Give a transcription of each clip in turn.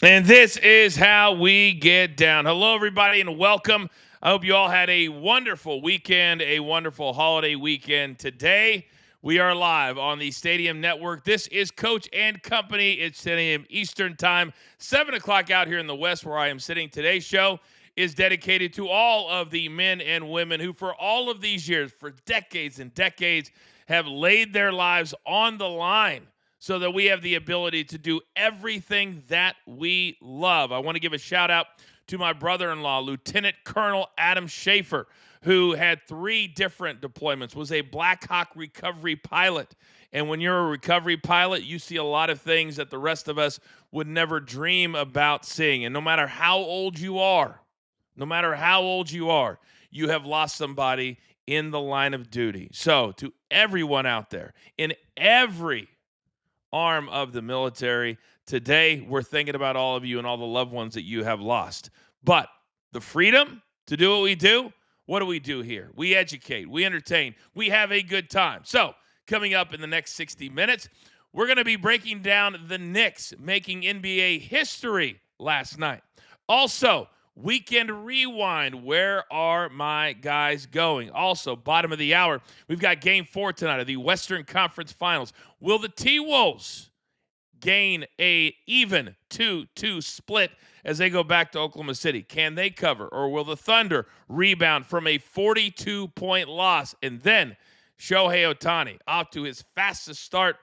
And this is how we get down. Hello, everybody, and welcome. I hope you all had a wonderful weekend, a wonderful holiday weekend. Today, we are live on the Stadium Network. This is Coach and Company. It's 10 a.m. Eastern Time, 7 o'clock out here in the West where I am sitting. Today's show is dedicated to all of the men and women who, for all of these years, for decades and decades, have laid their lives on the line so that we have the ability to do everything that we love. I want to give a shout out to my brother-in-law, Lieutenant Colonel Adam Schaefer, who had 3 different deployments, was a Black Hawk recovery pilot. And when you're a recovery pilot, you see a lot of things that the rest of us would never dream about seeing. And no matter how old you are, you have lost somebody in the line of duty. So to everyone out there, in every arm of the military, today we're thinking about all of you and all the loved ones that you have lost. But the freedom to do what do we do here? We educate, we entertain, we have a good time. So coming up in the next 60 minutes, we're going to be breaking down the Knicks making NBA history last night. Also, Weekend Rewind. Where are my guys going? Also, bottom of the hour, we've got Game 4 tonight of the Western Conference Finals. Will the T-Wolves gain a even 2-2 split as they go back to Oklahoma City? Can they cover, or will the Thunder rebound from a 42-point loss? And then Shohei Ohtani off to his fastest start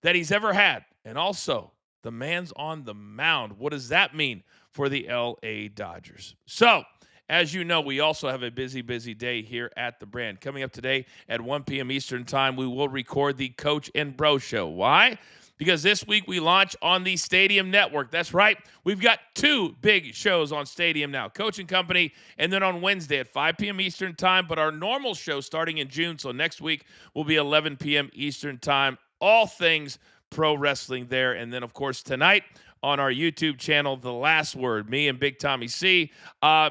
that he's ever had. And also, the man's on the mound. What does that mean for the LA Dodgers? So, as you know, we also have a busy day here at the brand. Coming up today at 1 p.m. Eastern Time, we will record the Coach and Bro Show. Why? Because this week we launch on the Stadium Network. That's right. We've got 2 big shows on Stadium now, Coach and Company, and then on Wednesday at 5 p.m. Eastern Time. But our normal show starting in June, so next week will be 11 p.m. Eastern Time. All things pro wrestling there. And then, of course, tonight on our YouTube channel, The Last Word, me and Big Tommy C.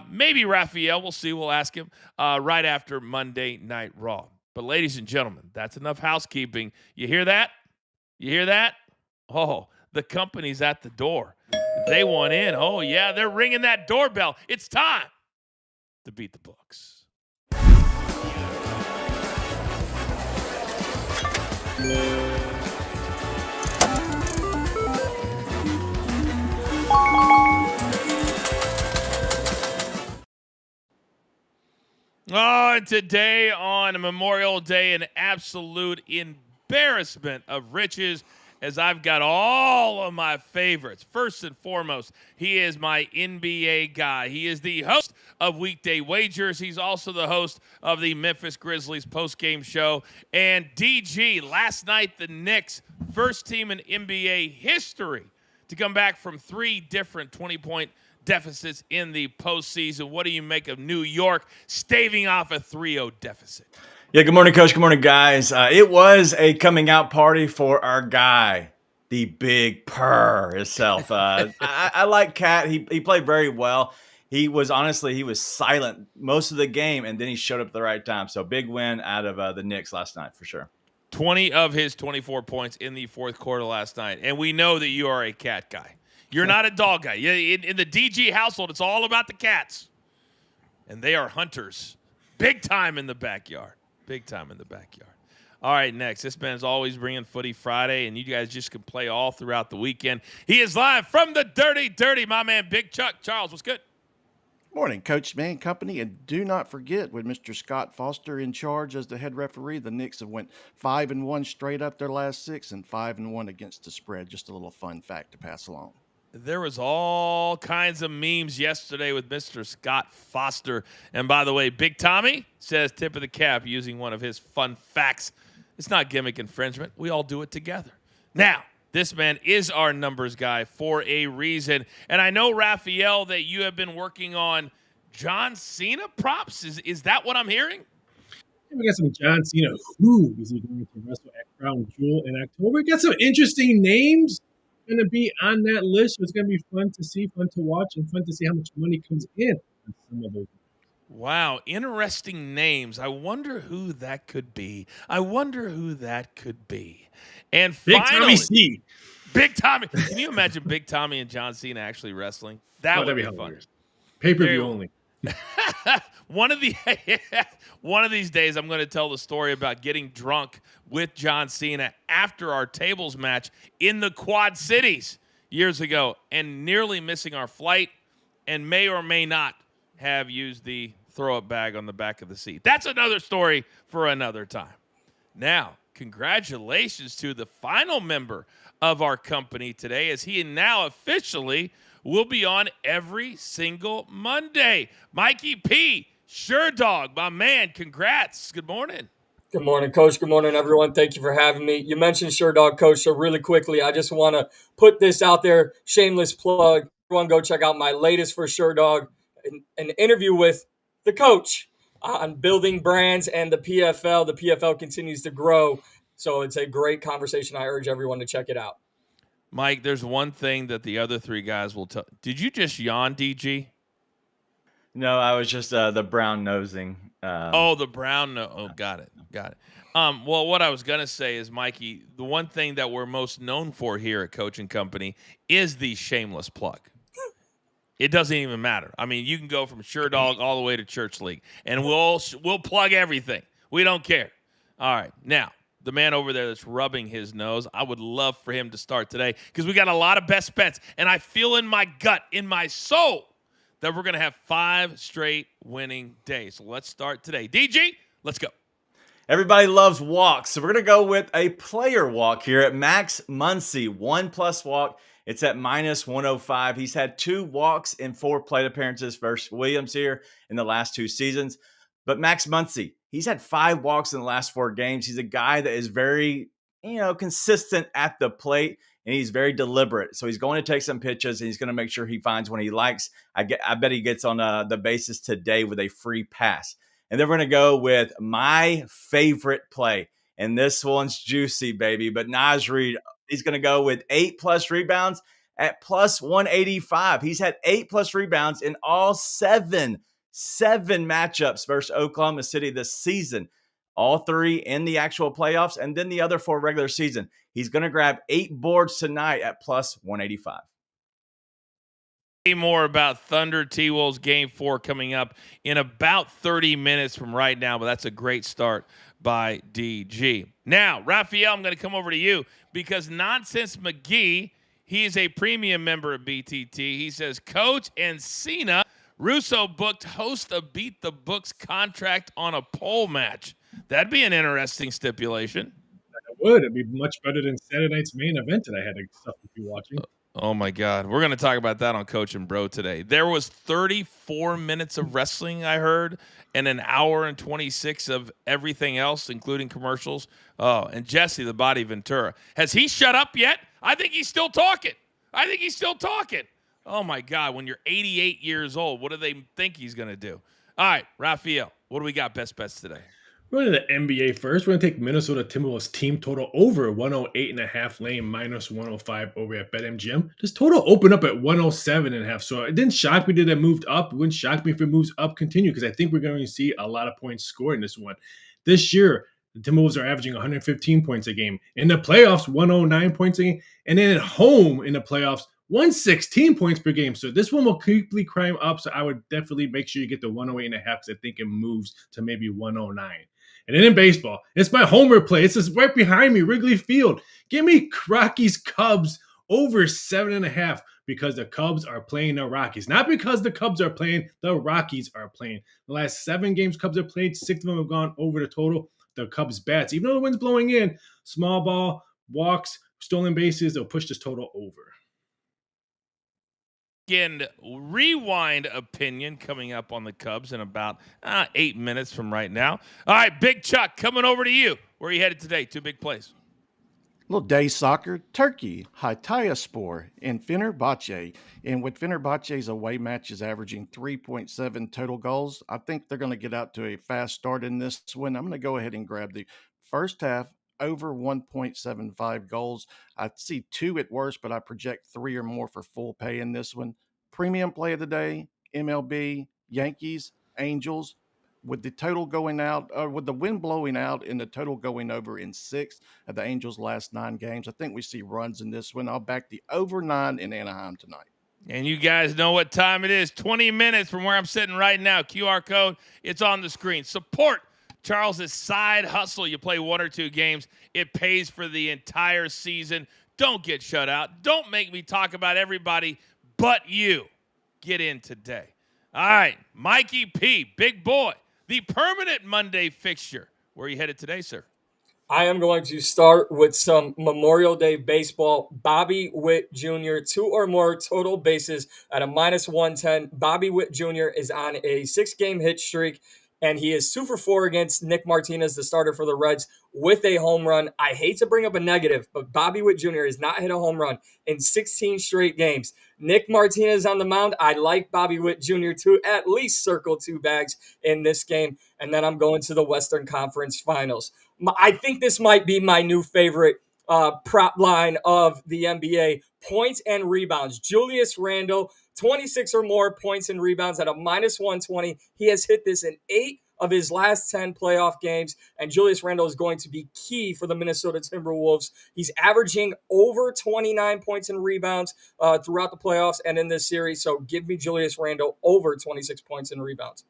Maybe Raphael, we'll see, we'll ask him, right after Monday Night Raw. But ladies and gentlemen, that's enough housekeeping. You hear that? You hear that? Oh, the company's at the door. They want in. Oh, yeah, they're ringing that doorbell. It's time to beat the books. Oh, and today on Memorial Day, an absolute embarrassment of riches as I've got all of my favorites. First and foremost, he is my NBA guy. He is the host of Weekday Wagers. He's also the host of the Memphis Grizzlies postgame show. And DG, last night, the Knicks, first team in NBA history to come back from 3 different 20-point deficits in the postseason. What do you make of New York staving off a 3-0 deficit? Yeah, good morning, Coach. Good morning, guys. It was a coming out party for our guy, the Big Purr himself. I like Cat. He played very well. He was silent most of the game, and then he showed up at the right time. So big win out of the Knicks last night for sure. 20 of his 24 points in the fourth quarter last night. And we know that you are a cat guy. You're not a dog guy. In the DG household, it's all about the cats. And they are hunters. Big time in the backyard. Big time in the backyard. All right, next. This man's always bringing Footy Friday, and you guys just can play all throughout the weekend. He is live from the Dirty, my man, Big Chuck. Charles, what's good? Morning, Coachman Company, and do not forget, with Mr. Scott Foster in charge as the head referee, the Knicks have went 5-1 straight up their last 6 and 5-1 against the spread. Just a little fun fact to pass along. There was all kinds of memes yesterday with Mr. Scott Foster. And by the way, Big Tommy says tip of the cap using one of his fun facts. It's not gimmick infringement. We all do it together. Now, this man is our numbers guy for a reason. And I know, Raphael, that you have been working on John Cena props. Is that what I'm hearing? We got some John Cena. Who is he going to wrestle at Crown Jewel in October? We got some interesting names going to be on that list. It's going to be fun to see, fun to watch, and fun to see how much money comes in on some of those. Wow, interesting names. I wonder who that could be. And Big finally, Tommy C. Big Tommy. Can you imagine Big Tommy and John Cena actually wrestling? That would that'd be be fun. hilarious. Pay-per-view only. one of these days, I'm going to tell the story about getting drunk with John Cena after our tables match in the Quad Cities years ago and nearly missing our flight and may or may not have used the throw-up bag on the back of the seat. That's another story for another time. Now, congratulations to the final member of our company today, as he now officially will be on every single Monday. Mikey P, Sure Dog, my man, congrats. Good morning. Good morning, Coach. Good morning, everyone. Thank you for having me. You mentioned Sure Dog, Coach, so really quickly, I just want to put this out there, shameless plug. Everyone go check out my latest for Sure Dog, an interview with the coach on building brands and the PFL. The PFL continues to grow, so it's a great conversation. I urge everyone to check it out. Mike, there's one thing that the other three guys will tell. Did you just yawn, DG? No, I was just the brown nosing. The brown. Got it. Well, what I was going to say is, Mikey, the one thing that we're most known for here at Coaching Company is the shameless plug. It doesn't even matter. I mean, you can go from Sure Dog all the way to Church League, and we'll plug everything. We don't care. All right. Now, the man over there that's rubbing his nose, I would love for him to start today because we got a lot of best bets, and I feel in my gut, in my soul, that we're going to have 5 straight winning days. So let's start today. DG, let's go. Everybody loves walks, so we're going to go with a player walk here at Max Muncy, 1+ walk. It's at -105. He's had 2 walks in 4 plate appearances versus Williams here in the last 2 seasons. But Max Muncy, he's had 5 walks in the last 4 games. He's a guy that is very, consistent at the plate, and he's very deliberate. So he's going to take some pitches, and he's going to make sure he finds one he likes. I bet he gets on the bases today with a free pass. And then we're going to go with my favorite play. And this one's juicy, baby. But Naj Reid, he's going to go with 8+ rebounds at +185. He's had 8+ rebounds in all 7 matchups versus Oklahoma City this season. All 3 in the actual playoffs, and then the other 4 regular season. He's going to grab 8 boards tonight at +185. More about Thunder T-Wolves Game 4 coming up in about 30 minutes from right now, but that's a great start by DG. Now, Raphael, I'm going to come over to you because Nonsense McGee, he is a premium member of BTT. He says, Coach and Cena, Russo booked host of Beat the Books contract on a pole match. That'd be an interesting stipulation. It would. It'd be much better than Saturday night's main event that I had to stuff to be watching. Oh, my God. We're going to talk about that on Coach and Bro today. There was 34 minutes of wrestling, I heard, and an hour and 26 of everything else, including commercials. Oh, and Jesse the Body Ventura. Has he shut up yet? I think he's still talking. Oh, my God. When you're 88 years old, what do they think he's going to do? All right, Raphael, what do we got best bets today? We're going to the NBA first. We're going to take Minnesota Timberwolves team total over 108.5 lane -105 over at BetMGM. This total opened up at 107.5. So it didn't shock me that it moved up. It wouldn't shock me if it moves up continue because I think we're going to see a lot of points scored in this one. This year, the Timberwolves are averaging 115 points a game. In the playoffs, 109 points a game. And then at home in the playoffs, 116 points per game. So this one will quickly climb up. So I would definitely make sure you get the 108.5 because I think it moves to maybe 109. And then in baseball, it's my homer play. It's just right behind me, Wrigley Field. Give me Rockies Cubs over 7.5 because the Cubs are playing the Rockies. Not because the Cubs are playing, the Rockies are playing. The last 7 games Cubs have played, 6 of them have gone over the total. The Cubs bats, even though the wind's blowing in, small ball, walks, stolen bases, they'll push this total over. Again, rewind opinion coming up on the Cubs in about 8 minutes from right now. All right, Big Chuck, coming over to you. Where are you headed today? 2 big plays. Little day soccer, Turkey, Hatayspor, and Fenerbahce. And with Fenerbahce's away matches averaging 3.7 total goals, I think they're going to get out to a fast start in this one. I'm going to go ahead and grab the first half over 1.75 goals. I see 2 at worst, but I project 3 or more for full pay in this one. Premium play of the day, MLB, Yankees, Angels, with the total going out, with the wind blowing out and the total going over in 6 of the Angels' last 9 games, I think we see runs in this one. I'll back the over 9 in Anaheim tonight. And you guys know what time it is. 20 minutes from where I'm sitting right now. QR code, it's on the screen. Support Charles's side hustle. You play 1 or 2 games, it pays for the entire season. Don't get shut out. Don't make me talk about everybody but you. Get in today. All right, Mikey P, big boy, the permanent Monday fixture. Where are you headed today, sir? I am going to start with some Memorial Day baseball. Bobby Witt Jr., 2 or more total bases at a -110. Bobby Witt Jr. is on a 6-game hit streak, and he is 2 for 4 against Nick Martinez, the starter for the Reds, with a home run. I hate to bring up a negative, but Bobby Witt Jr. has not hit a home run in 16 straight games. Nick Martinez on the mound. I like Bobby Witt Jr. to at least circle 2 bags in this game, and then I'm going to the Western Conference Finals. I think this might be my new favorite prop line of the NBA. Points and rebounds. Julius Randle, 26 or more points and rebounds at a -120. He has hit this in 8 of his last 10 playoff games, and Julius Randle is going to be key for the Minnesota Timberwolves. He's averaging over 29 points and rebounds throughout the playoffs and in this series, so give me Julius Randle over 26 points and rebounds.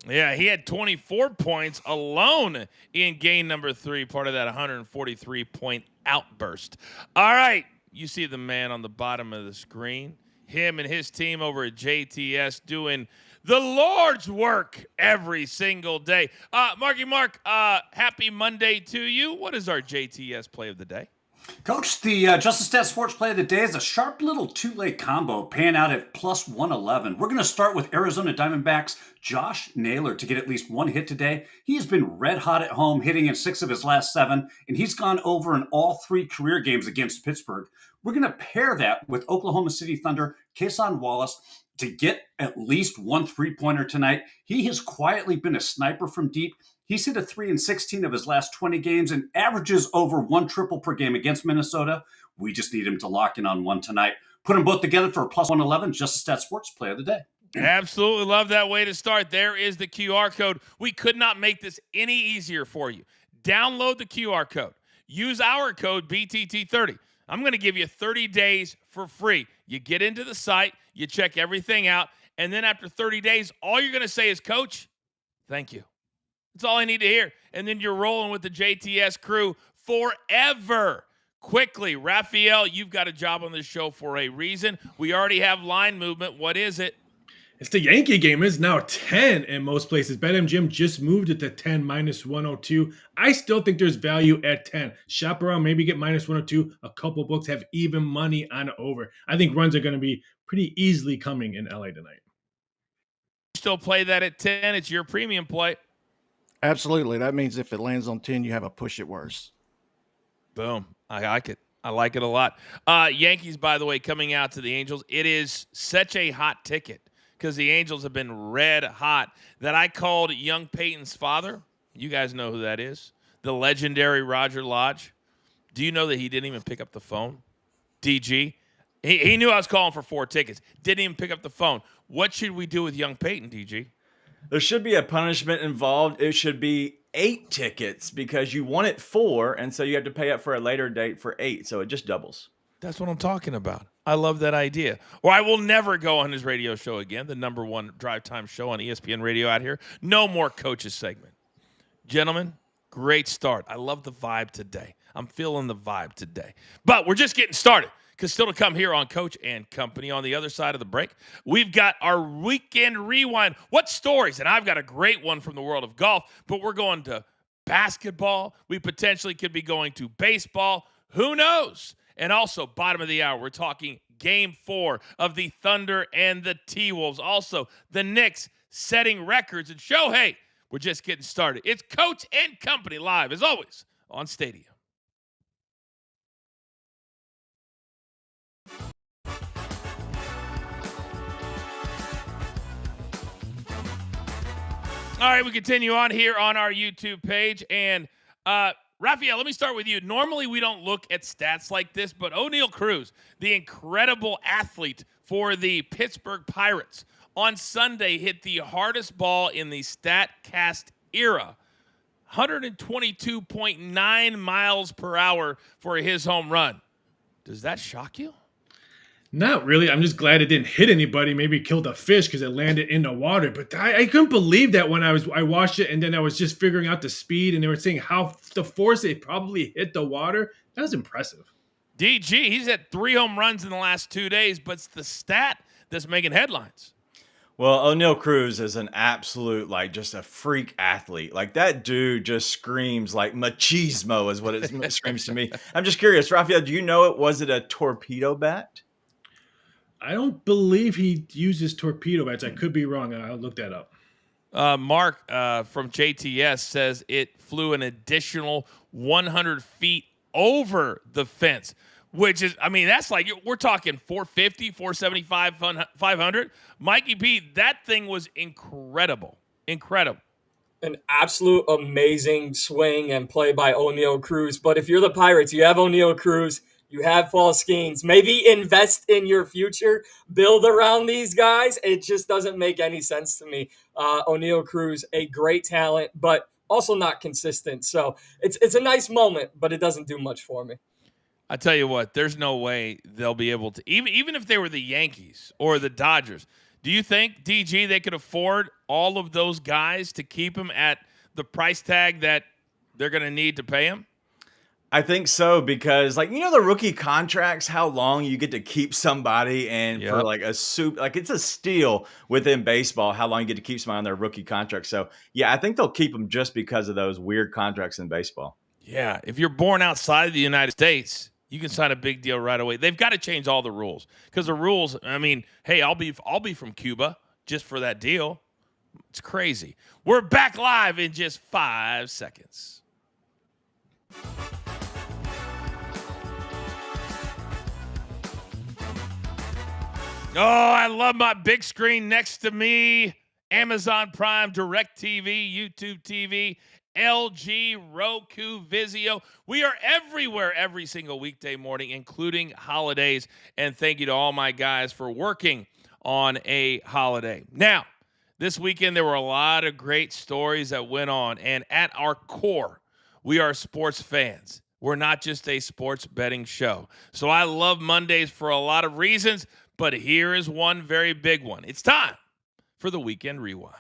Yeah, he had 24 points alone in game number 3, part of that 143-point outburst. All right, you see the man on the bottom of the screen. Him and his team over at JTS doing the Lord's work every single day. Marky Mark, happy Monday to you. What is our JTS play of the day? Coach, the Just a Stat Sports play of the day is a sharp little two-leg combo paying out at +111. We're going to start with Arizona Diamondbacks' Josh Naylor to get at least 1 hit today. He has been red hot at home, hitting in 6 of his last 7, and he's gone over in all 3 career games against Pittsburgh. We're going to pair that with Oklahoma City Thunder, Kason Wallace, to get at least 1 3-pointer tonight. He has quietly been a sniper from deep. He's hit a 3 in 16 of his last 20 games and averages over 1 triple per game against Minnesota. We just need him to lock in on 1 tonight. Put them both together for a +111. Just a Stat Sports play of the day. Absolutely love that way to start. There is the QR code. We could not make this any easier for you. Download the QR code. Use our code BTT30. I'm going to give you 30 days for free. You get into the site, you check everything out, and then after 30 days, all you're going to say is, Coach, thank you. That's all I need to hear. And then you're rolling with the JTS crew forever. Quickly, Raphael, you've got a job on this show for a reason. We already have line movement. What is it? It's the Yankee game. It's now 10 in most places. BetMGM just moved it to 10 -102. I still think there's value at 10. Shop around, maybe get -102. A couple books have even money on over. I think runs are going to be pretty easily coming in LA tonight. Still play that at 10. It's your premium play. Absolutely. That means if it lands on 10, you have a push it worse. Boom. I like it. I like it a lot. Yankees, by the way, coming out to the Angels. It is such a hot ticket because the Angels have been red hot that I called young Peyton's father. You guys know who that is. The legendary Roger Lodge. Do you know that he didn't even pick up the phone? DG. He knew I was calling for 4 tickets. Didn't even pick up the phone. What should we do with young Peyton, DG? There should be a punishment involved. It should be 8 tickets because you wanted 4, and so you have to pay up for a later date for 8. So it just doubles. That's what I'm talking about. I love that idea. Or I will never go on his radio show again, the #1 drive time show on ESPN radio out here. No more coaches segment. Gentlemen, great start. I love the vibe today. I'm feeling the vibe today. But we're just getting started. Because still to come here on Coach and Company on the other side of the break, we've got our weekend rewind. What stories? And I've got a great one from the world of golf, but we're going to basketball. We potentially could be going to baseball. Who knows? And also, bottom of the hour, we're talking Game 4 of the Thunder and the T-Wolves. Also, the Knicks setting records. And Shohei, we're just getting started. It's Coach and Company live, as always, on Stadium. All right, we continue on here on our YouTube page. And Raphael, let me start with you. Normally, we don't look at stats like this, but O'Neal Cruz, the incredible athlete for the Pittsburgh Pirates, on Sunday hit the hardest ball in the StatCast era. 122.9 miles per hour for his home run. Does that shock you? Not really. I'm just glad it didn't hit anybody. Maybe it killed a fish because it landed in the water. But I couldn't believe that when I watched it, and then I was just figuring out the speed, and they were saying how the force it probably hit the water. That was impressive. DG, he's had 3 home runs in the last 2 days, but it's the stat that's making headlines. Well, O'Neal Cruz is an absolute, like, just a freak athlete. Like, that dude just screams like machismo is what it screams to me. I'm just curious, Rafael, do you know it? Was it a torpedo bat? I don't believe he uses torpedo bats. I could be wrong. I'll look that up. Mark from JTS says it flew an additional 100 feet over the fence, which is, I mean, that's like, we're talking 450, 475, 500. Mikey P, that thing was incredible. Incredible. An absolute amazing swing and play by O'Neal Cruz. But if you're the Pirates, you have O'Neal Cruz, you have Paul Skeens. Maybe invest in your future, build around these guys. It just doesn't make any sense to me. O'Neal Cruz, a great talent, but also not consistent. So it's a nice moment, but it doesn't do much for me. I tell you what, there's no way they'll be able to, even if they were the Yankees or the Dodgers. Do you think, DG, they could afford all of those guys to keep him at the price tag that they're going to need to pay him? I think so, because, like, you know, the rookie contracts, how long you get to keep somebody, and for like it's a steal within baseball how long you get to keep somebody on their rookie contract. So yeah, I think they'll keep them just because of those weird contracts in baseball. Yeah, if you're born outside of the United States, you can sign a big deal right away. They've got to change all the rules, because the rules, I mean, hey, I'll be from Cuba just for that deal. It's crazy. We're back live in just 5 seconds. Oh, I love my big screen next to me. Amazon Prime, DirecTV, YouTube TV, LG, Roku, Vizio. We are everywhere every single weekday morning, including holidays. And thank you to all my guys for working on a holiday. Now, this weekend, there were a lot of great stories that went on. And at our core, we are sports fans. We're not just a sports betting show. So I love Mondays for a lot of reasons, but here is one very big one. It's time for the Weekend Rewind.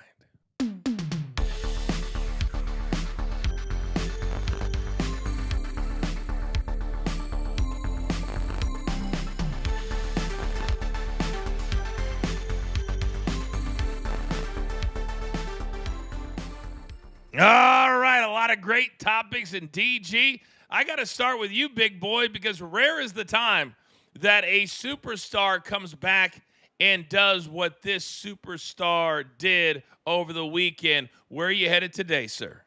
All right, a lot of great topics in DG. I got to start with you, big boy, because rare is the time that a superstar comes back and does what this superstar did over the weekend. Where are you headed today, sir?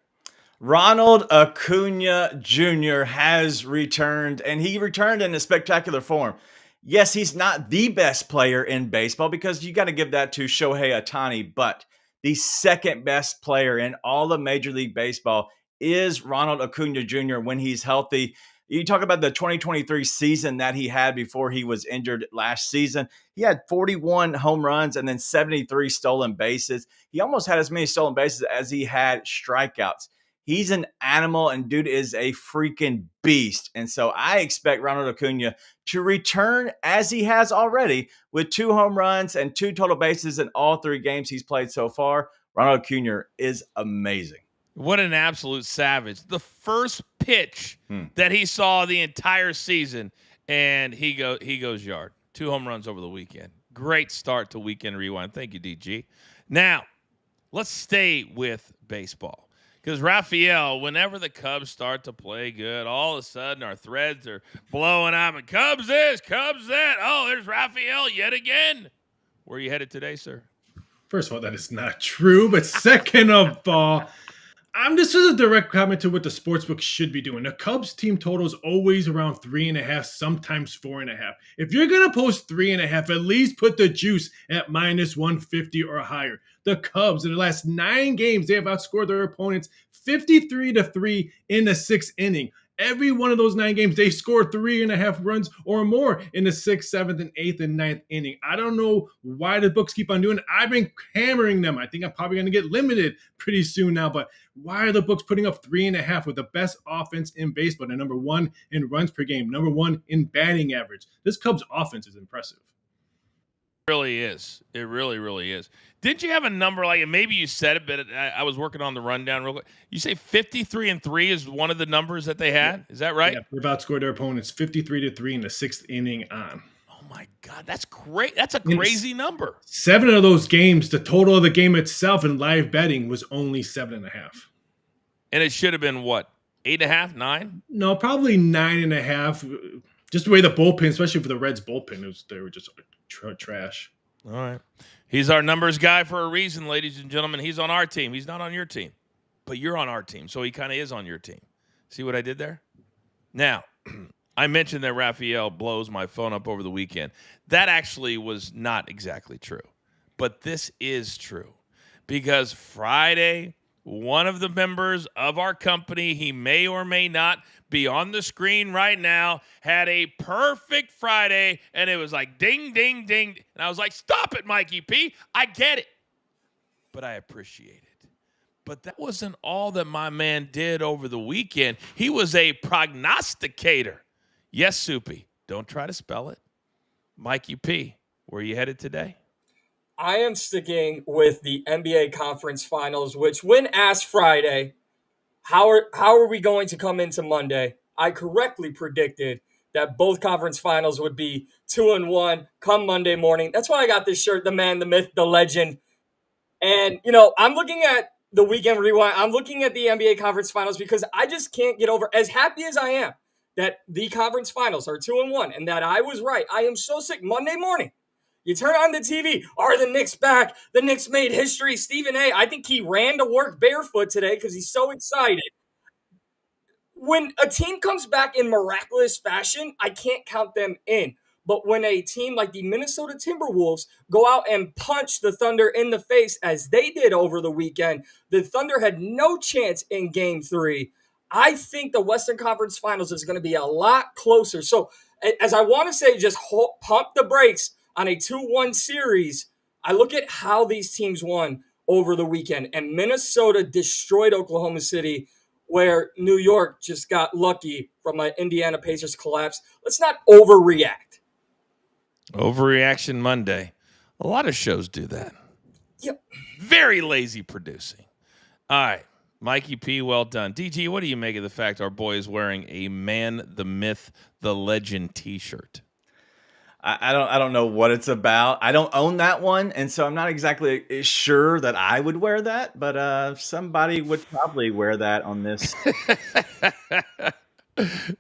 Ronald Acuna Jr. has returned, and he returned in a spectacular form. Yes, he's not the best player in baseball, because you got to give that to Shohei Ohtani, but the second best player in all of Major League Baseball is Ronald Acuna Jr. when he's healthy. You talk about the 2023 season that he had before he was injured last season. He had 41 home runs and then 73 stolen bases. He almost had as many stolen bases as he had strikeouts. He's an animal, and dude is a freaking beast. And so I expect Ronald Acuna to return as he has already with 2 home runs and 2 total bases in all 3 games he's played so far. Ronald Acuna is amazing. What an absolute savage. The first pitch that he saw the entire season, and he goes yard. 2 home runs over the weekend. Great start to Weekend Rewind. Thank you, DG. Now, let's stay with baseball. Because, Rafael, whenever the Cubs start to play good, all of a sudden our threads are blowing up. And Cubs this, Cubs that. Oh, there's Rafael yet again. Where are you headed today, sir? First of all, that is not true. But second of all, this is a direct comment to what the sportsbook should be doing. The Cubs team total is always around 3.5, sometimes 4.5. If you're going to post 3.5, at least put the juice at minus 150 or higher. The Cubs, in the last 9 games, they have outscored their opponents 53-3 in the 6th inning. Every one of those 9 games, they scored 3.5 runs or more in the 6th, 7th, and 8th and 9th inning. I don't know why the books keep on doing it. I've been hammering them. I think I'm probably going to get limited pretty soon now, but why are the books putting up 3.5 with the best offense in baseball? They're number 1 in runs per game, number 1 in batting average. This Cubs offense is impressive. It really is. It really, really is. Didn't you have a number like, and maybe you said it, but I was working on the rundown real quick. You say 53-3 is one of the numbers that they had. Is that right? Yeah, they've outscored their opponents 53-3 in the 6th inning on. Oh my God, that's great. That's a crazy number. 7 of those games, the total of the game itself in live betting was only 7.5. And it should have been what? 8.5, 9? No, probably 9.5. Just the way the bullpen, especially for the Reds bullpen, they were just trash. All right. He's our numbers guy for a reason, ladies and gentlemen. He's on our team. He's not on your team. But you're on our team, so he kind of is on your team. See what I did there? Now, I mentioned that Raphael blows my phone up over the weekend. That actually was not exactly true. But this is true. Because Friday, one of the members of our company, he may or may not be on the screen right now, had a perfect Friday, and it was like ding, ding, ding. And I was like, stop it, Mikey P. I get it. But I appreciate it. But that wasn't all that my man did over the weekend. He was a prognosticator. Yes, Soupy. Don't try to spell it. Mikey P, where are you headed today? I am sticking with the NBA Conference Finals, which when asked Friday, how are we going to come into Monday? I correctly predicted that both conference finals would be 2-1 come Monday morning. That's why I got this shirt, the man, the myth, the legend. And, I'm looking at the weekend rewind. I'm looking at the NBA Conference Finals because I just can't get over, as happy as I am that the conference finals are 2-1 and that I was right. I am so sick. Monday morning, you turn on the TV. Are the Knicks back? The Knicks made history. Stephen A., I think he ran to work barefoot today because he's so excited. When a team comes back in miraculous fashion, I can't count them in. But when a team like the Minnesota Timberwolves go out and punch the Thunder in the face as they did over the weekend, the Thunder had no chance in Game 3. I think the Western Conference Finals is going to be a lot closer. So as I want to say, just pump the brakes on a 2-1 series. I look at how these teams won over the weekend, and Minnesota destroyed Oklahoma City, where New York just got lucky from an Indiana Pacers collapse. Let's not overreact. Overreaction Monday. A lot of shows do that. Yep. Very lazy producing. All right. Mikey P, well done. DG, what do you make of the fact our boy is wearing a Man, the Myth, the Legend t-shirt? I don't know what it's about. I don't own that one, and so I'm not exactly sure that I would wear that, but somebody would probably wear that on this.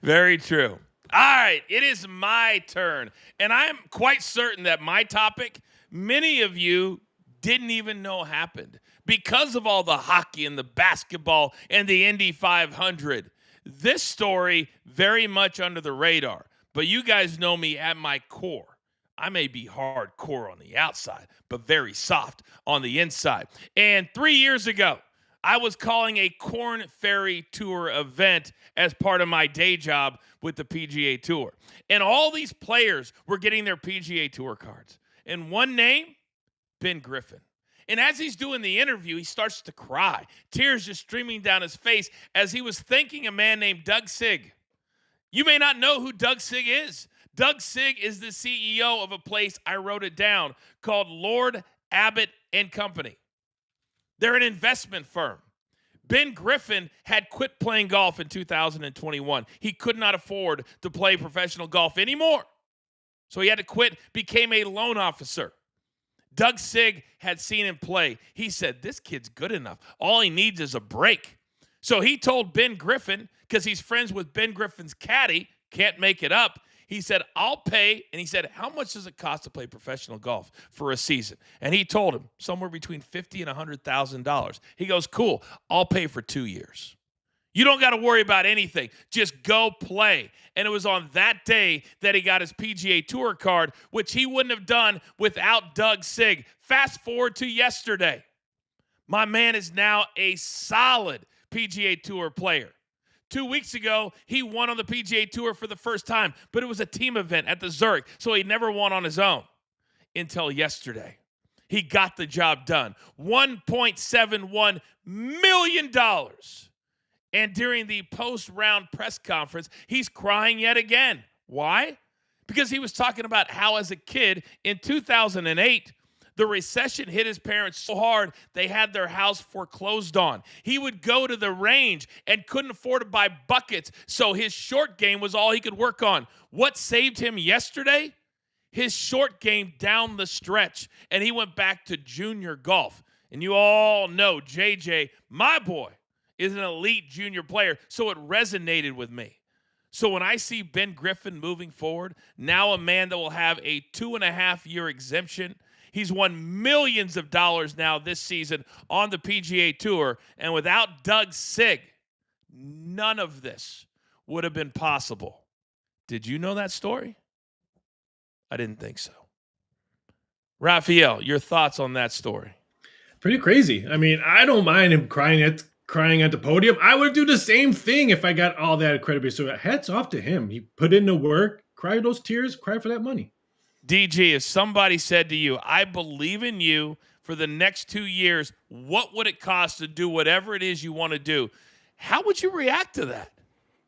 Very true. All right, it is my turn, and I'm quite certain that my topic, many of you didn't even know happened because of all the hockey and the basketball and the Indy 500. This story very much under the radar. But you guys know me at my core. I may be hardcore on the outside, but very soft on the inside. And 3 years ago, I was calling a Corn Ferry Tour event as part of my day job with the PGA Tour. And all these players were getting their PGA Tour cards. And one name, Ben Griffin. And as he's doing the interview, he starts to cry. Tears just streaming down his face as he was thanking a man named Doug Sigg. You may not know who Doug Sigg is. Doug Sigg is the CEO of a place, I wrote it down, called Lord Abbott and Company. They're an investment firm. Ben Griffin had quit playing golf in 2021. He could not afford to play professional golf anymore. So he had to quit, became a loan officer. Doug Sigg had seen him play. He said, this kid's good enough. All he needs is a break. So he told Ben Griffin, because he's friends with Ben Griffin's caddy, can't make it up. He said, I'll pay. And he said, how much does it cost to play professional golf for a season? And he told him somewhere between $50,000 and $100,000. He goes, cool, I'll pay for 2 years. You don't got to worry about anything. Just go play. And it was on that day that he got his PGA Tour card, which he wouldn't have done without Doug Sigg. Fast forward to yesterday. My man is now a solid PGA Tour player. 2 weeks ago, he won on the PGA Tour for the first time, but it was a team event at the Zurich, so he never won on his own until yesterday. He got the job done. $1.71 million. And during the post-round press conference, he's crying yet again. Why? Because he was talking about how as a kid in 2008, the recession hit his parents so hard they had their house foreclosed on. He would go to the range and couldn't afford to buy buckets, so his short game was all he could work on. What saved him yesterday? His short game down the stretch, and he went back to junior golf. And you all know JJ, my boy, is an elite junior player, so it resonated with me. So when I see Ben Griffin moving forward, now a man that will have a 2.5-year exemption, he's won millions of dollars now this season on the PGA Tour, and without Doug Sig, none of this would have been possible. Did you know that story? I didn't think so. Raphael, your thoughts on that story? Pretty crazy. I mean, I don't mind him crying at the podium. I would do the same thing if I got all that credibility. So hats off to him. He put in the work, cry those tears, cry for that money. DG, if somebody said to you, I believe in you for the next 2 years, what would it cost to do whatever it is you want to do? How would you react to that?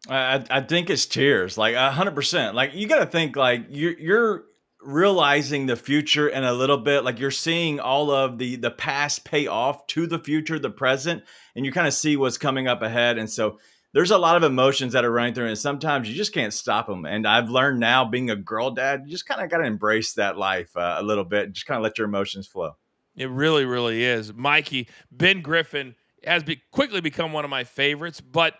I think it's tears, like 100%. Like you got to think like you're realizing the future in a little bit, like you're seeing all of the past pay off to the future, the present, and you kind of see what's coming up ahead. And so there's a lot of emotions that are running through, and sometimes you just can't stop them. And I've learned now, being a girl dad, you just kind of got to embrace that life a little bit and just kind of let your emotions flow. It really, really is. Mikey, Ben Griffin has quickly become one of my favorites, but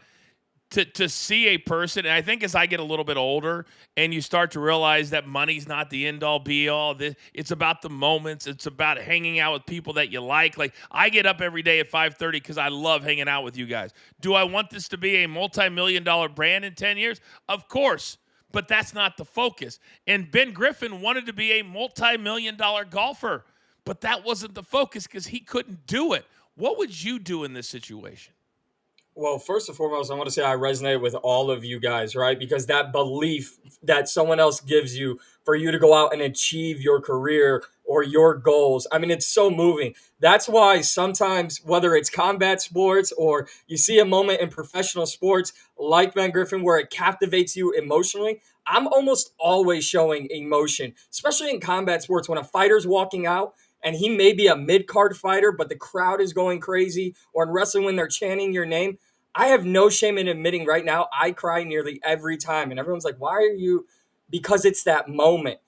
to see a person, and I think as I get a little bit older and you start to realize that money's not the end-all, be-all, it's about the moments. It's about hanging out with people that you like. Like, I get up every day at 5:30 because I love hanging out with you guys. Do I want this to be a multi-million-dollar brand in 10 years? Of course, but that's not the focus. And Ben Griffin wanted to be a multi-million-dollar golfer, but that wasn't the focus because he couldn't do it. What would you do in this situation? Well, first and foremost, I want to say I resonate with all of you guys, right? Because that belief that someone else gives you for you to go out and achieve your career or your goals, I mean, it's so moving. That's why sometimes, whether it's combat sports or you see a moment in professional sports like Ben Griffin where it captivates you emotionally, I'm almost always showing emotion, especially in combat sports when a fighter's walking out and he may be a mid-card fighter, but the crowd is going crazy, or in wrestling when they're chanting your name. I have no shame in admitting right now, I cry nearly every time. And everyone's like, why are you? Because it's that moment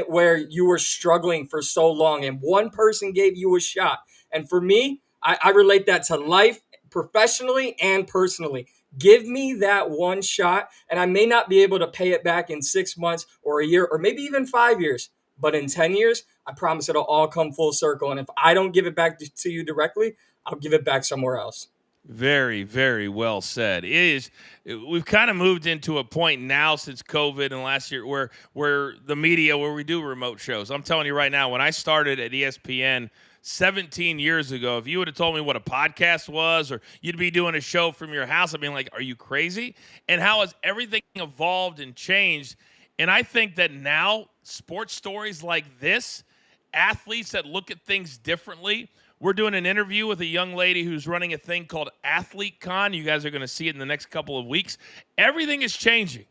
where you were struggling for so long and one person gave you a shot. And for me, I relate that to life, professionally and personally. Give me that one shot, and I may not be able to pay it back in 6 months or a year or maybe even 5 years. But in 10 years, I promise it'll all come full circle. And if I don't give it back to you directly, I'll give it back somewhere else. Very, very well said. We've kind of moved into a point now since COVID and last year where the media, where we do remote shows. I'm telling you right now, when I started at ESPN 17 years ago, if you would have told me what a podcast was or you'd be doing a show from your house, I'd be like, are you crazy? And how has everything evolved and changed? And I think that now sports stories like this, athletes that look at things differently. We're doing an interview with a young lady who's running a thing called Athlete Con. You guys are going to see it in the next couple of weeks. Everything is changing,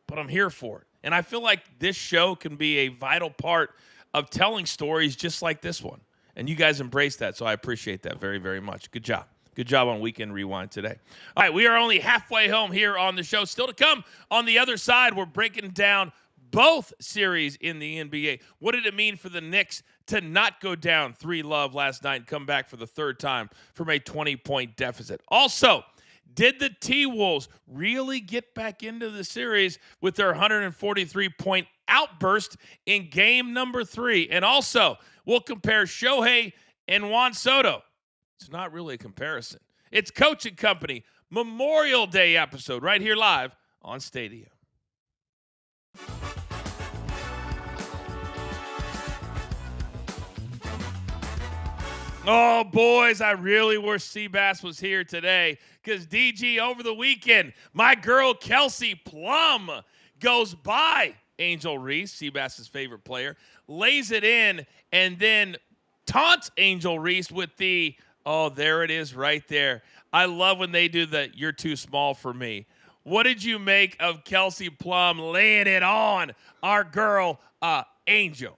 but I'm here for it. And I feel like this show can be a vital part of telling stories just like this one. And you guys embrace that, so I appreciate that very, very much. Good job. Good job on Weekend Rewind today. All right, we are only halfway home here on the show. Still to come on the other side, we're breaking down both series in the NBA. What did it mean for the Knicks to not go down 3-0 last night and come back for the third time from a 20-point deficit? Also, did the T-Wolves really get back into the series with their 143-point outburst in game number 3? And also, we'll compare Shohei and Juan Soto. It's not really a comparison. It's Coach and Company Memorial Day episode right here live on Stadia. Oh, boys, I really wish Seabass was here today because DG over the weekend, my girl Kelsey Plum goes by Angel Reese, Seabass's favorite player, lays it in, and then taunts Angel Reese with the, oh, there it is right there. I love when they do the, you're too small for me. What did you make of Kelsey Plum laying it on our girl, Angel?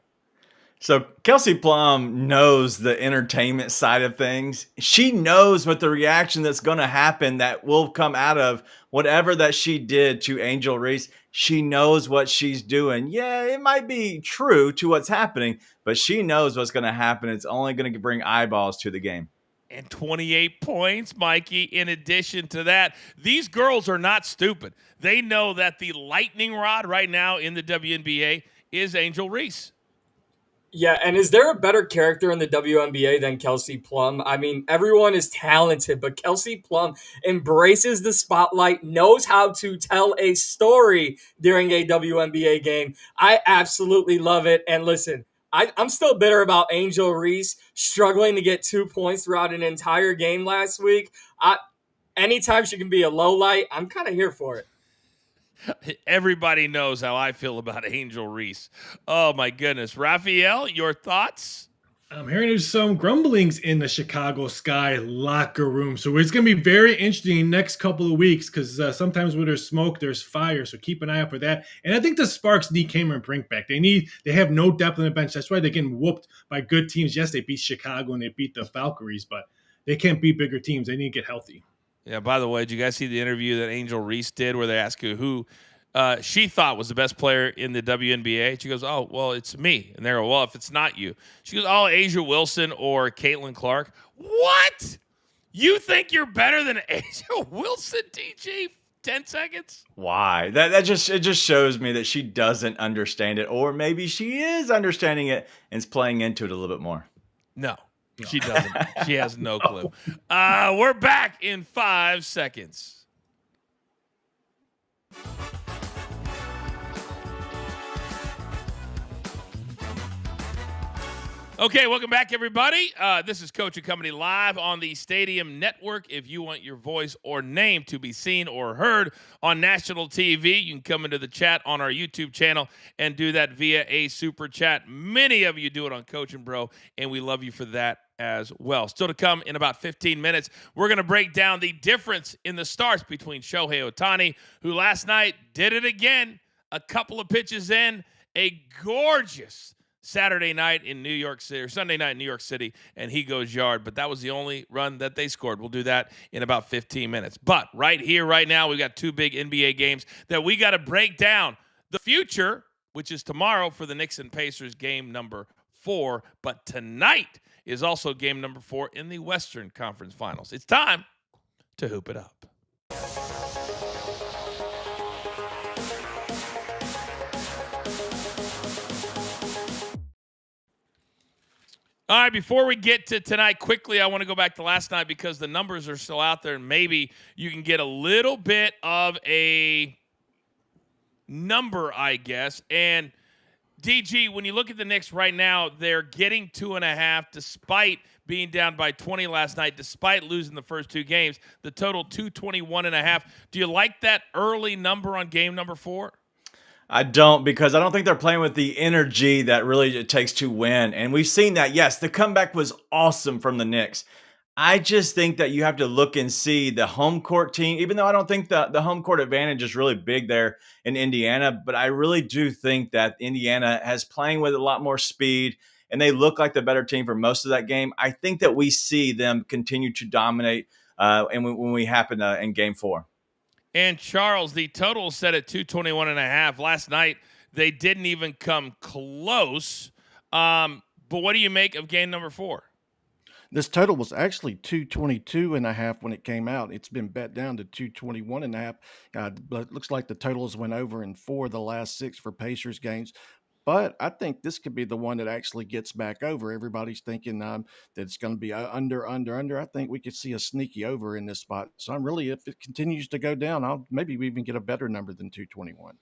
So Kelsey Plum knows the entertainment side of things. She knows what the reaction that's going to happen that will come out of whatever that she did to Angel Reese. She knows what she's doing. Yeah, it might be true to what's happening, but she knows what's going to happen. It's only going to bring eyeballs to the game. And 28 points, Mikey. In addition to that, these girls are not stupid. They know that the lightning rod right now in the WNBA is Angel Reese. Yeah, and is there a better character in the WNBA than Kelsey Plum? I mean, everyone is talented, but Kelsey Plum embraces the spotlight, knows how to tell a story during a WNBA game. I absolutely love it. And listen, I'm still bitter about Angel Reese struggling to get 2 points throughout an entire game last week. Anytime she can be a low light, I'm kind of here for it. Everybody knows how I feel about Angel Reese. Oh, my goodness. Raphael, your thoughts? I'm hearing there's some grumblings in the Chicago Sky locker room. So it's going to be very interesting next couple of weeks because sometimes when there's smoke, there's fire. So keep an eye out for that. And I think the Sparks need Cameron Brink back. They have no depth on the bench. That's why they're getting whooped by good teams. Yes, they beat Chicago and they beat the Valkyries, but they can't beat bigger teams. They need to get healthy. Yeah, by the way, did you guys see the interview that Angel Reese did where they asked her who she thought was the best player in the WNBA? She goes, oh, well, it's me. And they go, well, if it's not you. She goes, oh, Asia Wilson or Caitlin Clark. What? You think you're better than Asia Wilson, DG? 10 seconds? Why? It just shows me that she doesn't understand it, or maybe she is understanding it and is playing into it a little bit more. No. She doesn't. She has no clue. We're back in 5 seconds. Okay, welcome back, everybody. This is Coach and Company live on the Stadium Network. If you want your voice or name to be seen or heard on national TV, you can come into the chat on our YouTube channel and do that via a super chat. Many of you do it on Coach and Bro, and we love you for that as well. Still to come in about 15 minutes, we're going to break down the difference in the starts between Shohei Ohtani, who last night did it again, a couple of pitches in, a gorgeous Saturday night in New York City, or Sunday night in New York City, and he goes yard. But that was the only run that they scored. We'll do that in about 15 minutes. But right here, right now, we've got two big NBA games that we got to break down. The future, which is tomorrow for the Knicks and Pacers, game number 4. But tonight is also game number 4 in the Western Conference Finals. It's time to hoop it up. All right, before we get to tonight, quickly, I want to go back to last night because the numbers are still out there, and maybe you can get a little bit of a number, I guess. And, DG, when you look at the Knicks right now, they're getting 2.5 despite being down by 20 last night, despite losing the first 2 games. The total 221.5. Do you like that early number on game number 4? I don't, because I don't think they're playing with the energy that really it takes to win. And we've seen that. Yes, the comeback was awesome from the Knicks. I just think that you have to look and see the home court team, even though I don't think the home court advantage is really big there in Indiana, but I really do think that Indiana has playing with a lot more speed, and they look like the better team for most of that game. I think that we see them continue to dominate and when we happen in game 4. And Charles, the total set at 221.5. Last night, they didn't even come close. But what do you make of game number 4? This total was actually 222.5 when it came out. It's been bet down to 221.5. But it looks like the totals went over in 4 of the last 6 for Pacers games. But I think this could be the one that actually gets back over. Everybody's thinking that it's going to be under. I think we could see a sneaky over in this spot. So I'm really, if it continues to go down, I'll maybe we even get a better number than 221.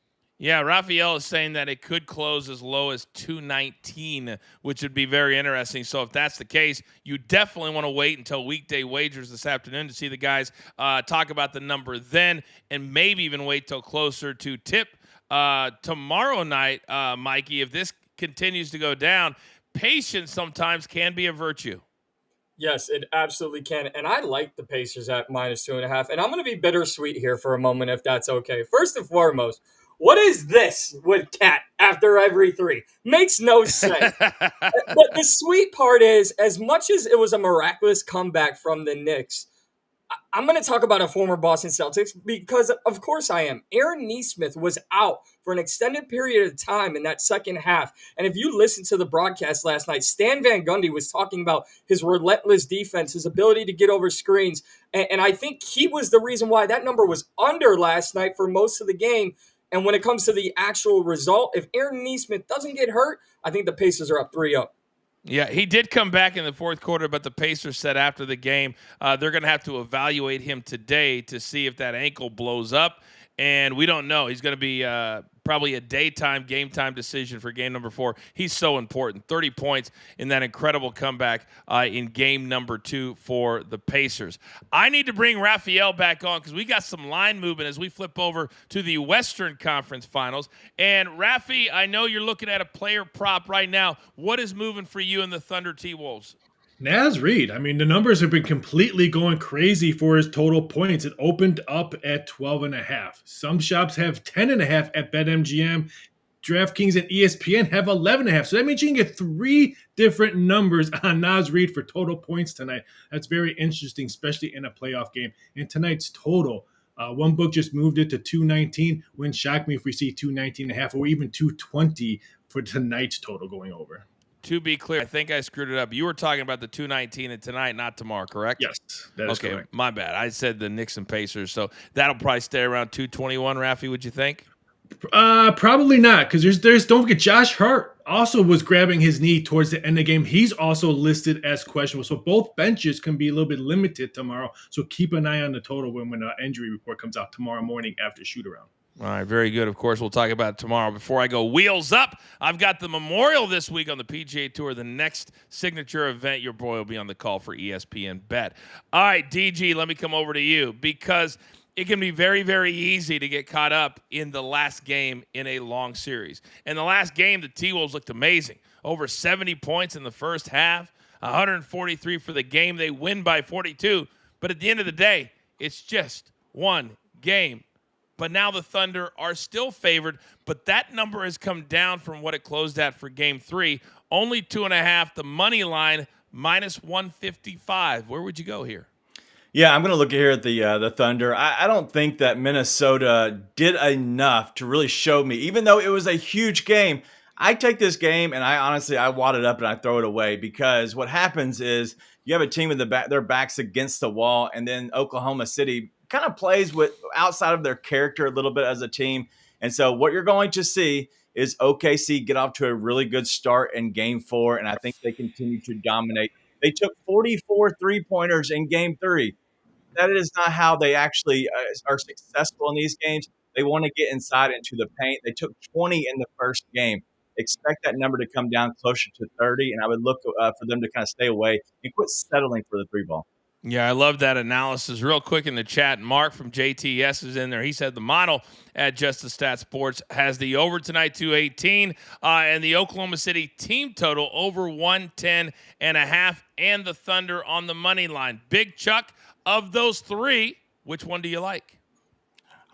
Yeah, Raphael is saying that it could close as low as 219, which would be very interesting. So if that's the case, you definitely want to wait until weekday wagers this afternoon to see the guys talk about the number then, and maybe even wait till closer to tip tomorrow night, Mikey. If this continues to go down, patience sometimes can be a virtue. Yes, it absolutely can. And I like the Pacers at -2.5. And I'm going to be bittersweet here for a moment, if that's okay. First and foremost, what is this with Cat after every three? Makes no sense. But the sweet part is, as much as it was a miraculous comeback from the Knicks, I'm going to talk about a former Boston Celtics because, of course, I am. Aaron Nesmith was out for an extended period of time in that second half. And if you listen to the broadcast last night, Stan Van Gundy was talking about his relentless defense, his ability to get over screens. And I think he was the reason why that number was under last night for most of the game. And when it comes to the actual result, if Aaron Nesmith doesn't get hurt, I think the Pacers are up 3-0. Yeah, he did come back in the fourth quarter, but the Pacers said after the game they're going to have to evaluate him today to see if that ankle blows up. And we don't know. He's going to be probably a daytime, game time decision for game number 4. He's so important. 30 points in that incredible comeback in game number 2 for the Pacers. I need to bring Raphael back on because we got some line movement as we flip over to the Western Conference Finals. And Rafi, I know you're looking at a player prop right now. What is moving for you in the Thunder T-Wolves? Naz Reid, I mean, the numbers have been completely going crazy for his total points. It opened up at 12.5. Some shops have 10.5 at BetMGM. DraftKings and ESPN have 11.5. So that means you can get 3 different numbers on Naz Reid for total points tonight. That's very interesting, especially in a playoff game. And tonight's total, one book just moved it to 219. Wouldn't shock me if we see 219.5 or even 220 for tonight's total going over. To be clear, I think I screwed it up. You were talking about the 219 and tonight, not tomorrow, correct? Yes, that is okay, correct. My bad. I said the Knicks and Pacers, so that'll probably stay around 221. Rafi, would you think? Probably not, because there's don't forget Josh Hart also was grabbing his knee towards the end of the game. He's also listed as questionable, so both benches can be a little bit limited tomorrow. So keep an eye on the total when the injury report comes out tomorrow morning after shoot around. All right, very good. Of course, we'll talk about it tomorrow. Before I go wheels up, I've got the Memorial this week on the PGA Tour, the next signature event. Your boy will be on the call for ESPN Bet. All right, DG, let me come over to you because it can be very, very easy to get caught up in the last game in a long series. In the last game, the T-Wolves looked amazing. Over 70 points in the first half, 143 for the game. They win by 42. But at the end of the day, it's just one game. But now the Thunder are still favored, but that number has come down from what it closed at for game 3. Only 2.5, the money line, -155. Where would you go here? Yeah, I'm going to look here at the Thunder. I don't think that Minnesota did enough to really show me, even though it was a huge game. I take this game and I wad it up and I throw it away because what happens is you have a team with their backs against the wall, and then Oklahoma City kind of plays with outside of their character a little bit as a team. And so what you're going to see is OKC get off to a really good start in game 4, and I think they continue to dominate. They took 44 3-pointers in game 3. That is not how they actually are successful in these games. They want to get inside into the paint. They took 20 in the first game. Expect that number to come down closer to 30, and I would look for them to kind of stay away and quit settling for the 3-ball. Yeah, I love that analysis. Real quick in the chat, Mark from JTS is in there. He said the model at Just the Stat Sports has the over tonight 218 and the Oklahoma City team total over 110.5 and the Thunder on the money line. Big Chuck, of those 3, which one do you like?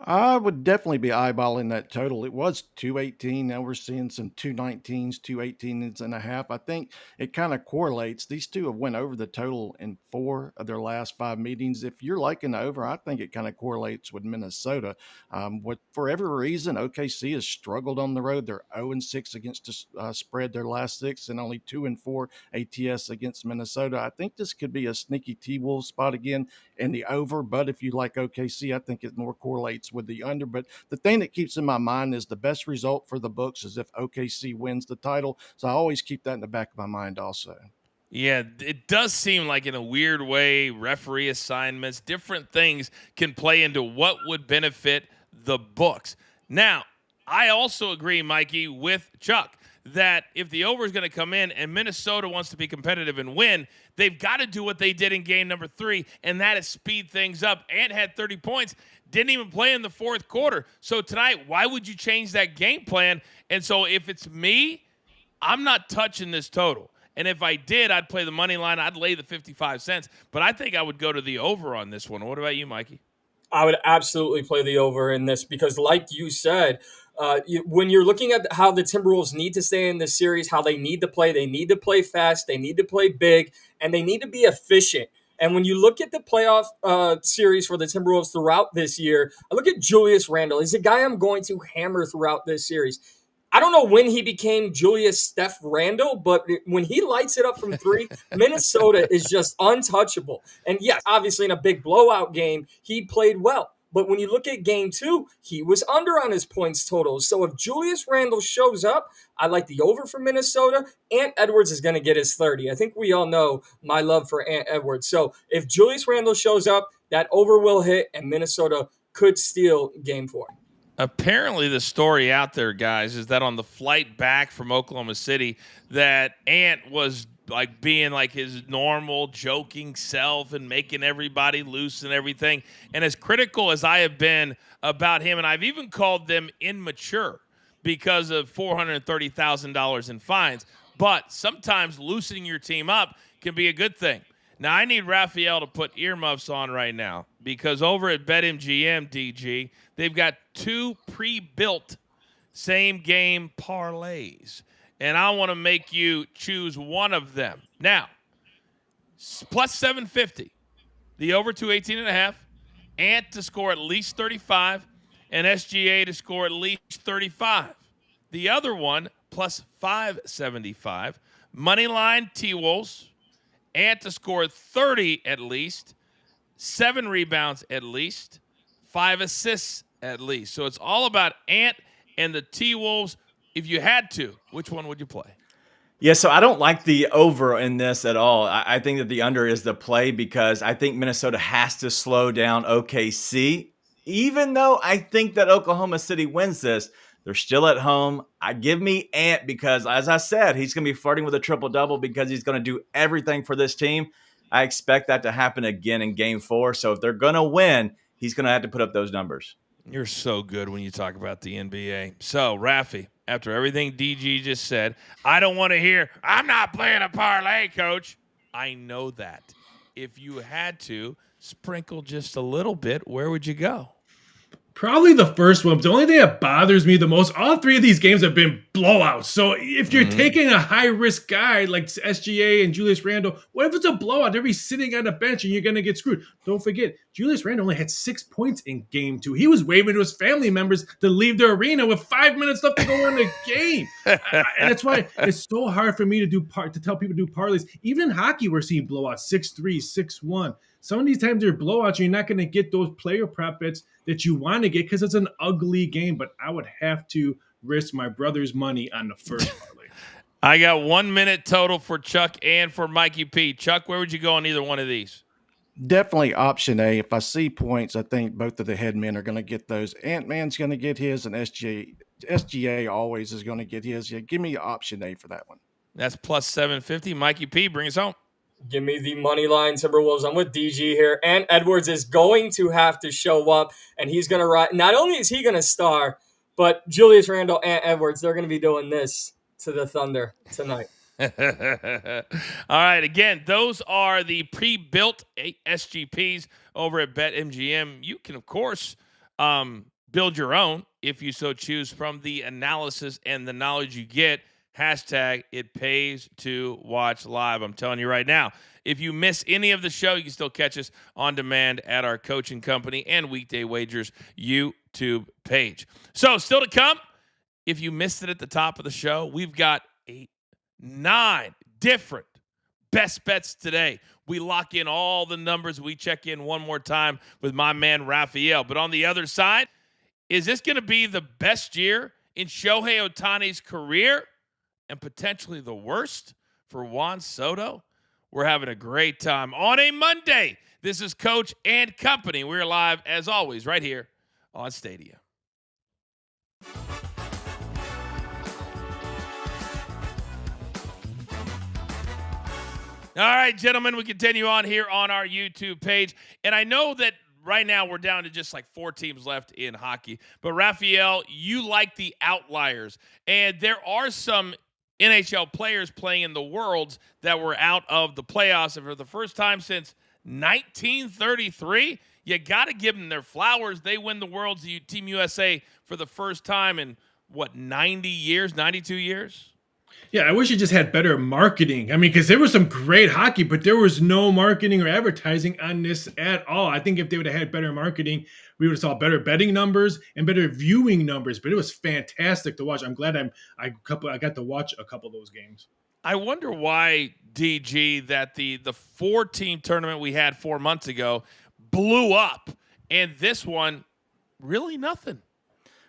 I would definitely be eyeballing that total. It was 218. Now we're seeing some 219s, 218.5. I think it kind of correlates. These two have went over the total in 4 of their last 5 meetings. If you're liking the over, I think it kind of correlates with Minnesota. For every reason, OKC has struggled on the road. They're 0-6 against the spread their last 6 and only 2-4 ATS against Minnesota. I think this could be a sneaky T-Wolves spot again in the over. But if you like OKC, I think it more correlates with the under. But the thing that keeps in my mind is the best result for the books is if OKC wins the title. So I always keep that in the back of my mind also. Yeah, it does seem like in a weird way, referee assignments, different things can play into what would benefit the books. Now, I also agree, Mikey, with Chuck, that if the over is going to come in and Minnesota wants to be competitive and win, they've got to do what they did in game number 3, and that is speed things up. Ant had 30 points, didn't even play in the fourth quarter. So tonight, why would you change that game plan? And so if it's me, I'm not touching this total. And if I did, I'd play the money line. I'd lay the 55 cents. But I think I would go to the over on this one. What about you, Mikey? I would absolutely play the over in this because, like you said, when you're looking at how the Timberwolves need to stay in this series, how they need to play fast, they need to play big, and they need to be efficient. And when you look at the playoff series for the Timberwolves throughout this year, I look at Julius Randle. He's a guy I'm going to hammer throughout this series. I don't know when he became Julius Steph Randle, but when he lights it up from 3, Minnesota is just untouchable. And yes, obviously in a big blowout game, he played well. But when you look at game 2, he was under on his points total. So if Julius Randle shows up, I like the over for Minnesota. Ant Edwards is going to get his 30. I think we all know my love for Ant Edwards. So if Julius Randle shows up, that over will hit and Minnesota could steal game 4. Apparently the story out there, guys, is that on the flight back from Oklahoma City, that Ant was like being like his normal joking self and making everybody loose and everything. And as critical as I have been about him, and I've even called them immature because of $430,000 in fines, but sometimes loosening your team up can be a good thing. Now, I need Raphael to put earmuffs on right now because over at BetMGM, DG, they've got 2 pre-built same-game parlays, and I want to make you choose one of them. Now, plus 750, the over to 18.5, Ant to score at least 35, and SGA to score at least 35. The other one, plus 575, moneyline T-Wolves, Ant to score 30 at least, 7 rebounds at least, 5 assists at least. So it's all about Ant and the T-Wolves. If you had to, which one would you play? Yeah, so I don't like the over in this at all. I think that the under is the play because I think Minnesota has to slow down OKC. Even though I think that Oklahoma City wins this, they're still at home. Give me Ant because, as I said, he's going to be flirting with a triple-double because he's going to do everything for this team. I expect that to happen again in Game 4. So if they're going to win, he's going to have to put up those numbers. You're so good when you talk about the NBA. So, Rafi, after everything DG just said, I don't want to hear, I'm not playing a parlay, coach. I know that. If you had to sprinkle just a little bit, where would you go? Probably the first one. But the only thing that bothers me the most, all 3 of these games have been blowouts. So if you're taking a high-risk guy like SGA and Julius Randle, what if it's a blowout? They'll be sitting on the bench and you're going to get screwed. Don't forget, Julius Randle only had 6 points in game 2. He was waving to his family members to leave the arena with 5 minutes left to go in the game. And that's why it's so hard for me to tell people to do parlays. Even in hockey, we're seeing blowouts, 6-3, 6-1. Some of these times they're blowouts, you're not going to get those player prop bets that you want to get because it's an ugly game. But I would have to risk my brother's money on the first parlay. I got 1 minute total for Chuck and for Mikey P. Chuck, where would you go on either one of these? Definitely option A. If I see points, I think both of the headmen are going to get those. Ant-Man's going to get his, and SGA always is going to get his. Yeah, give me option A for that one. That's plus 750. Mikey P, bring us home. Give me the money line Timberwolves. I'm with DG here. And Edwards is going to have to show up, and he's going to ride. Not only is he going to star, but Julius Randle and Edwards, they're going to be doing this to the Thunder tonight. All right. Again, those are the pre-built SGPs over at BetMGM. You can, of course, build your own if you so choose from the analysis and the knowledge you get. Hashtag it pays to watch live. I'm telling you right now, if you miss any of the show, you can still catch us on demand at our Coaching Company and Weekday Wagers YouTube page. So still to come, if you missed it at the top of the show, we've got 9 different best bets today. We lock in all the numbers. We check in one more time with my man Raphael. But on the other side, is this going to be the best year in Shohei Ohtani's career? And potentially the worst for Juan Soto? We're having a great time on a Monday. This is Coach and Company. We're live, as always, right here on Stadia. All right, gentlemen, we continue on here on our YouTube page. And I know that right now we're down to just like 4 teams left in hockey. But, Raphael, you like the outliers. And there are some NHL players playing in the Worlds that were out of the playoffs. And for the first time since 1933, you got to give them their flowers. They win the Worlds, Team USA, for the first time in, 90 years, 92 years? Yeah, I wish it just had better marketing. I mean, because there was some great hockey, but there was no marketing or advertising on this at all. I think if they would have had better marketing, we would have saw better betting numbers and better viewing numbers. But it was fantastic to watch. I'm glad I got to watch a couple of those games. I wonder why, DG, that the 4-team tournament we had 4 months ago blew up, and this one, really nothing.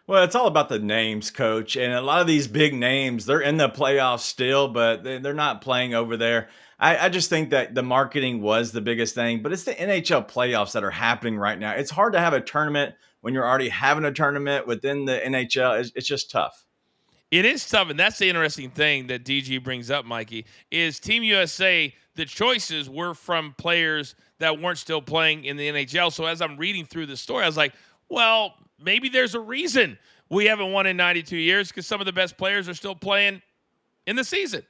Well, it's all about the names, Coach. And a lot of these big names, they're in the playoffs still, but they're not playing over there. I just think that the marketing was the biggest thing, but it's the NHL playoffs that are happening right now. It's hard to have a tournament when you're already having a tournament within the NHL. It's just tough. It is tough, and that's the interesting thing that DG brings up, Mikey, is Team USA, the choices were from players that weren't still playing in the NHL. So as I'm reading through the story, I was like, well, maybe there's a reason we haven't won in 92 years because some of the best players are still playing in the season.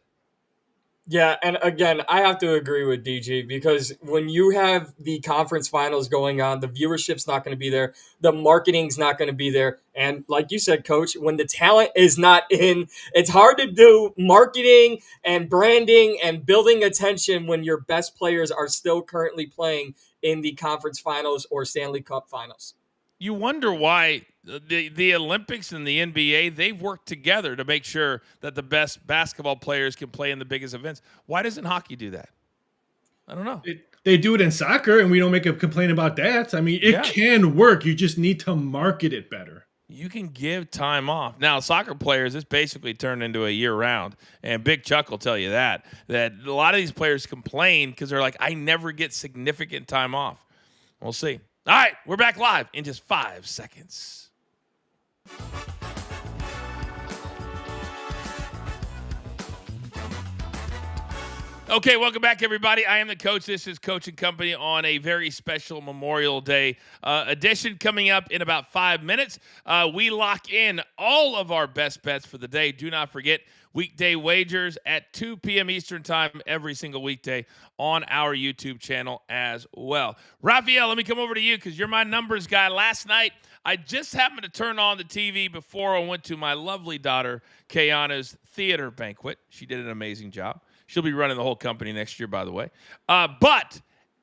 Yeah, and again, I have to agree with DG because when you have the conference finals going on, the viewership's not going to be there, the marketing's not going to be there, and like you said, Coach, when the talent is not in, it's hard to do marketing and branding and building attention when your best players are still currently playing in the conference finals or Stanley Cup finals. You wonder why the Olympics and the NBA, they've worked together to make sure that the best basketball players can play in the biggest events. Why doesn't hockey do that? I don't know. They do it in soccer, and we don't make a complaint about that. I mean, it can work. You just need to market it better. You can give time off. Now, soccer players, it's basically turned into a year-round, and Big Chuck will tell you that a lot of these players complain because they're like, I never get significant time off. We'll see. All right, we're back live in just 5 seconds. Okay, welcome back, everybody. I am the coach. This is Coach and Company on a very special Memorial Day edition coming up in about 5 minutes. We lock in all of our best bets for the day. Do not forget, weekday wagers at 2 p.m. Eastern time every single weekday on our YouTube channel as well. Raphael, let me come over to you because you're my numbers guy. Last night, I just happened to turn on the TV before I went to my lovely daughter, Kayana's theater banquet. She did an amazing job. She'll be running the whole company next year, by the way. But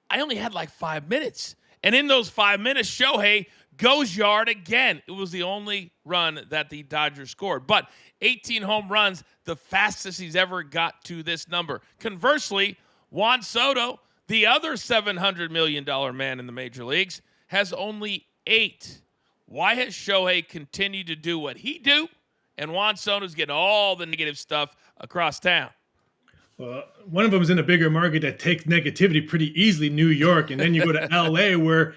I only had like 5 minutes. And in those 5 minutes, Shohei goes yard again. It was the only run that the Dodgers scored. But 18 home runs, the fastest he's ever got to this number. Conversely, Juan Soto, the other $700 million man in the major leagues, has only 8. Why has Shohei continued to do what he do? And Juan Soto's getting all the negative stuff across town. One of them is in a bigger market that takes negativity pretty easily, New York. And then you go to LA where,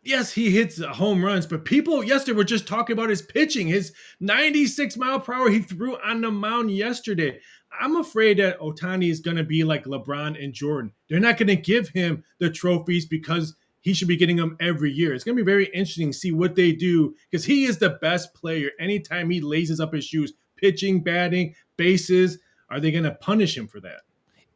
yes, he hits home runs, but people yesterday were just talking about his pitching, his 96 mile per hour he threw on the mound yesterday. I'm afraid that Ohtani is going to be like LeBron and Jordan. They're not going to give him the trophies because he should be getting them every year. It's going to be very interesting to see what they do because he is the best player. Anytime he laces up his shoes, pitching, batting, bases, are they going to punish him for that?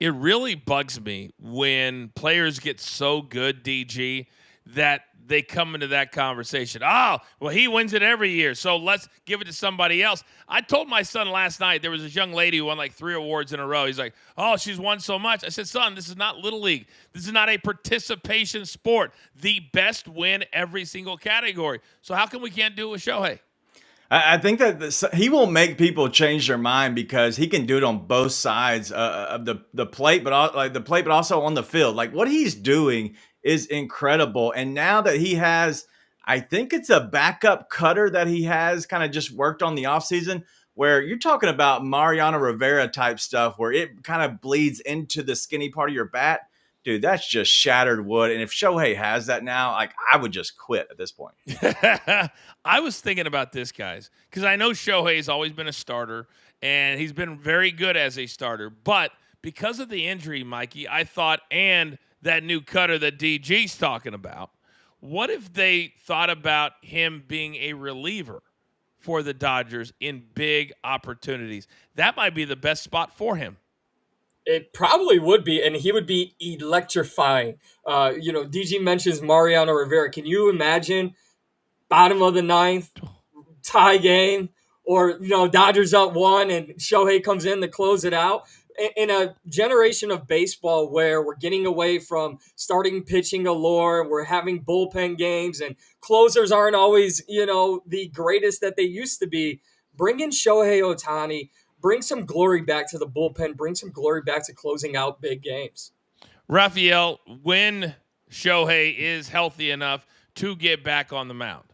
It really bugs me when players get so good, DG, that they come into that conversation. Oh, well, he wins it every year, so let's give it to somebody else. I told my son last night, there was this young lady who won like 3 awards in a row. He's like, oh, she's won so much. I said, son, this is not Little League. This is not a participation sport. The best win every single category. So how come we can't do it with Shohei? I think that he will make people change their mind because he can do it on both sides of the plate, but also on the field. Like what he's doing is incredible. And now that he has, I think it's a backup cutter that he has kind of just worked on the offseason, where you're talking about Mariano Rivera type stuff where it kind of bleeds into the skinny part of your bat. Dude, that's just shattered wood. And if Shohei has that now, like I would just quit at this point. I was thinking about this, guys, because I know Shohei has always been a starter, and he's been very good as a starter. But because of the injury, Mikey, I thought, and that new cutter that DG's talking about, what if they thought about him being a reliever for the Dodgers in big opportunities? That might be the best spot for him. It probably would be, and he would be electrifying. DG mentions Mariano Rivera. Can you imagine bottom of the ninth, tie game, or Dodgers up one and Shohei comes in to close it out? In a generation of baseball where we're getting away from starting pitching galore, we're having bullpen games, and closers aren't always the greatest that they used to be. Bring in Shohei Ohtani. Bring some glory back to the bullpen. Bring some glory back to closing out big games. Raphael, when Shohei is healthy enough to get back on the mound,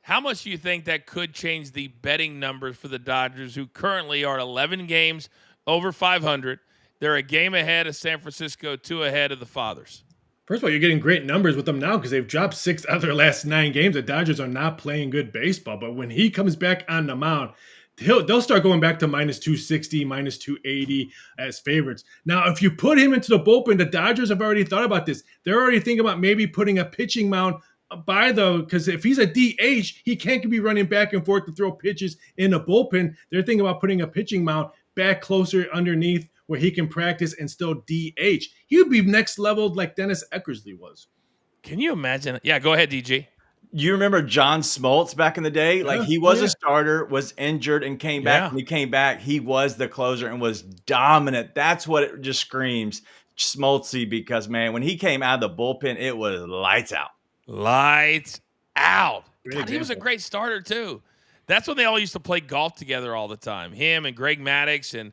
how much do you think that could change the betting numbers for the Dodgers, who currently are 11 games over 500? They're a game ahead of San Francisco, 2 ahead of the Fathers. First of all, you're getting great numbers with them now because they've dropped 6 out of their last 9 games. The Dodgers are not playing good baseball. But when he comes back on the mound, they'll start going back to minus 260, minus 280 as favorites. Now, if you put him into the bullpen, the Dodgers have already thought about this. They're already thinking about maybe putting a pitching mound because if he's a DH, he can't be running back and forth to throw pitches in the bullpen. They're thinking about putting a pitching mound back closer underneath where he can practice and still DH. He would be next level like Dennis Eckersley was. Can you imagine? Yeah, go ahead, DG. You remember John Smoltz back in the day? Like he was a starter, was injured, and came back. When he came back, he was the closer and was dominant. That's what it just screams Smoltzy, because, man, when he came out of the bullpen, it was lights out. Lights out. God, he was a great starter, too. That's when they all used to play golf together all the time. Him and Greg Maddux and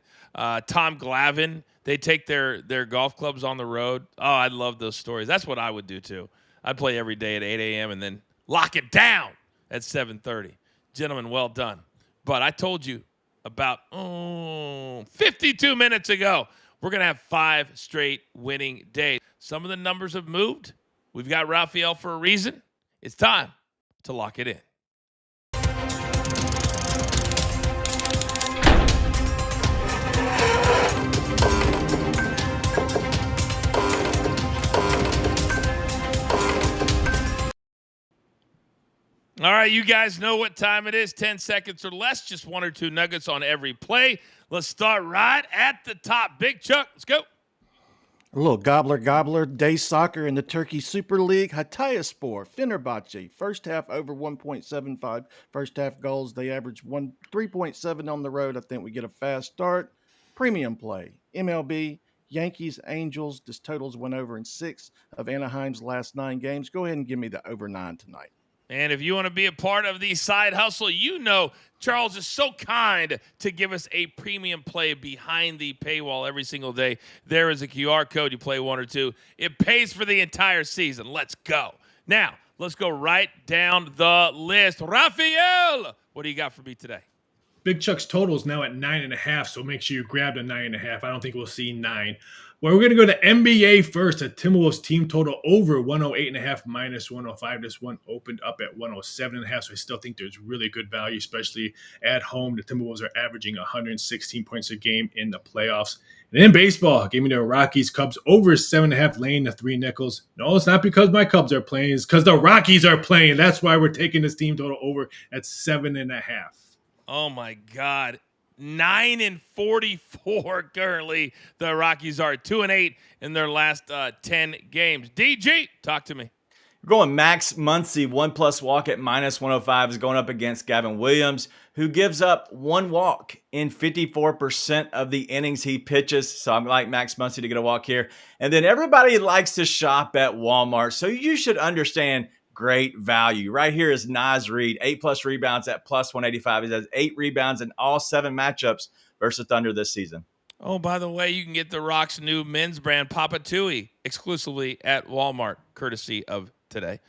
Tom Glavine. They take their golf clubs on the road. Oh, I love those stories. That's what I would do, too. I'd play every day at 8 a.m. and then lock it down at 7:30. Gentlemen, well done. But I told you about 52 minutes ago, we're going to have 5 straight winning days. Some of the numbers have moved. We've got Raphael for a reason. It's time to lock it in. All right, you guys know what time it is. 10 seconds or less, just 1 or 2 nuggets on every play. Let's start right at the top. Big Chuck, let's go. A little gobbler, day soccer in the Turkey Super League. Hatayspor, Fenerbahce, first half over 1.75. First half goals, they average 3.7 on the road. I think we get a fast start. Premium play, MLB, Yankees, Angels. This totals went over in 6 of Anaheim's last 9 games. Go ahead and give me the over 9 tonight. And if you want to be a part of the side hustle, you know Charles is so kind to give us a premium play behind the paywall every single day. There is a QR code. You play 1 or 2. It pays for the entire season. Let's go. Now, let's go right down the list. Raphael, what do you got for me today? Big Chuck's total is now at 9.5, so make sure you grab the 9.5. I don't think we'll see 9. Well, we're going to go to NBA first. The Timberwolves team total over 108.5 minus 105. This one opened up at 107.5, so I still think there's really good value, especially at home. The Timberwolves are averaging 116 points a game in the playoffs. And in baseball, give me the Rockies Cubs over 7.5, laying the 3 nickels. No, it's not because my Cubs are playing. It's because the Rockies are playing. That's why we're taking this team total over at 7.5. Oh, my God. 9-44 currently. The Rockies are 2-8 in their last 10 games. DG, talk to me. We're going Max Muncy, 1+ walk at minus 105 is going up against Gavin Williams, who gives up 1 walk in 54% of the innings he pitches. So I'm like Max Muncy to get a walk here. And then everybody likes to shop at Walmart. So you should understand great value. Right here is Naz Reid, 8+ rebounds at plus 185. He has 8 rebounds in all 7 matchups versus Thunder this season. Oh, by the way, you can get the Rock's new men's brand, Papa Tui, exclusively at Walmart, courtesy of today.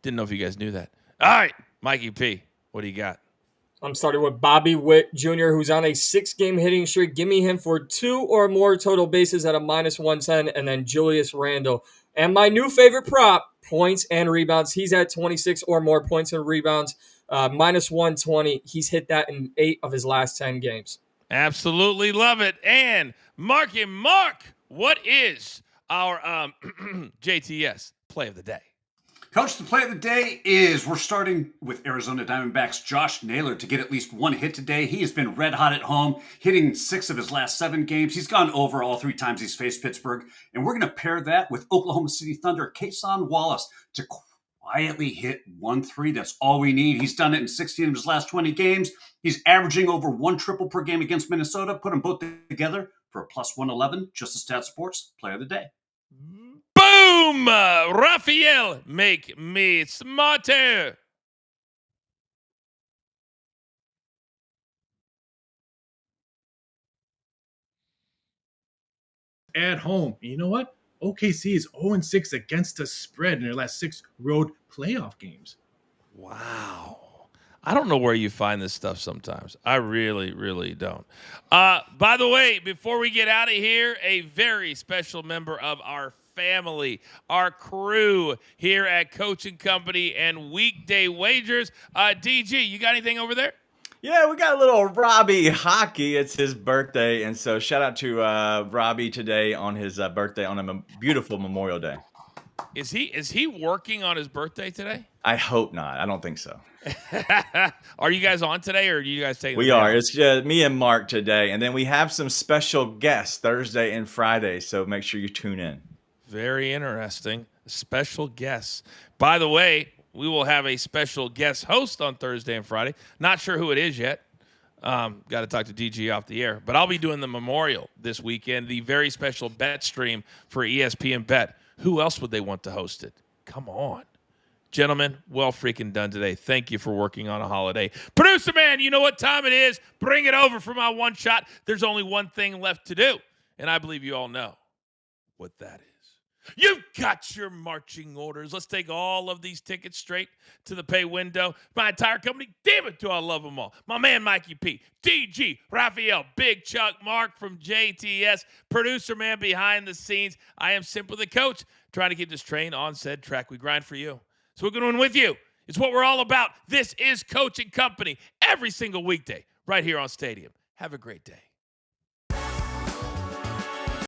Didn't know if you guys knew that. All right, Mikey P, what do you got? I'm starting with Bobby Witt Jr., who's on a 6-game hitting streak. Give me him for 2 or more total bases at a minus 110, and then Julius Randle. And my new favorite prop, points and rebounds. He's at 26 or more points and rebounds, minus 120. He's hit that in 8 of his last 10 games. Absolutely love it. And Mark, what is our JTS play of the day? Coach, the play of the day is we're starting with Arizona Diamondbacks Josh Naylor to get at least one hit today. He has been red hot at home, hitting 6 of his last 7 games. He's gone over all 3 times he's faced Pittsburgh. And we're going to pair that with Oklahoma City Thunder Kason Wallace to quietly hit 1-3. That's all we need. He's done it in 16 of his last 20 games. He's averaging over 1 triple per game against Minnesota. Put them both together for a plus 111. Just a Stat Sports play of the day. Boom! Raphael, make me smarter. At home. And you know what? OKC is 0-6 against the spread in their last 6 road playoff games. Wow. I don't know where you find this stuff sometimes. I really, really don't. By the way, before we get out of here, a very special member of our family, our crew here at Coaching Company and Weekday Wagers. DG, you got anything over there? Yeah, we got a little Robbie hockey. It's his birthday, and so shout out to Robbie today on his birthday on a beautiful Memorial Day. Is he working on his birthday today? I hope not. I don't think so. Are you guys on today, or are you guys taking? We are. It's just me and Mark today, and then we have some special guests Thursday and Friday. So make sure you tune in. Very interesting. Special guests. By the way, we will have a special guest host on Thursday and Friday. Not sure who it is yet. Got to talk to DG off the air. But I'll be doing the Memorial this weekend, the very special bet stream for ESPN Bet. Who else would they want to host it? Come on. Gentlemen, well freaking done today. Thank you for working on a holiday. Producer man, you know what time it is. Bring it over for my one shot. There's only one thing left to do, and I believe you all know what that is. You've got your marching orders. Let's take all of these tickets straight to the pay window. My entire company, damn it, do I love them all. My man, Mikey P, DG, Raphael, Big Chuck, Mark from JTS, producer man behind the scenes. I am simply the coach, trying to keep this train on said track. We grind for you, so we're going to win with you. It's what we're all about. This is Coaching Company every single weekday right here on Stadium. Have a great day.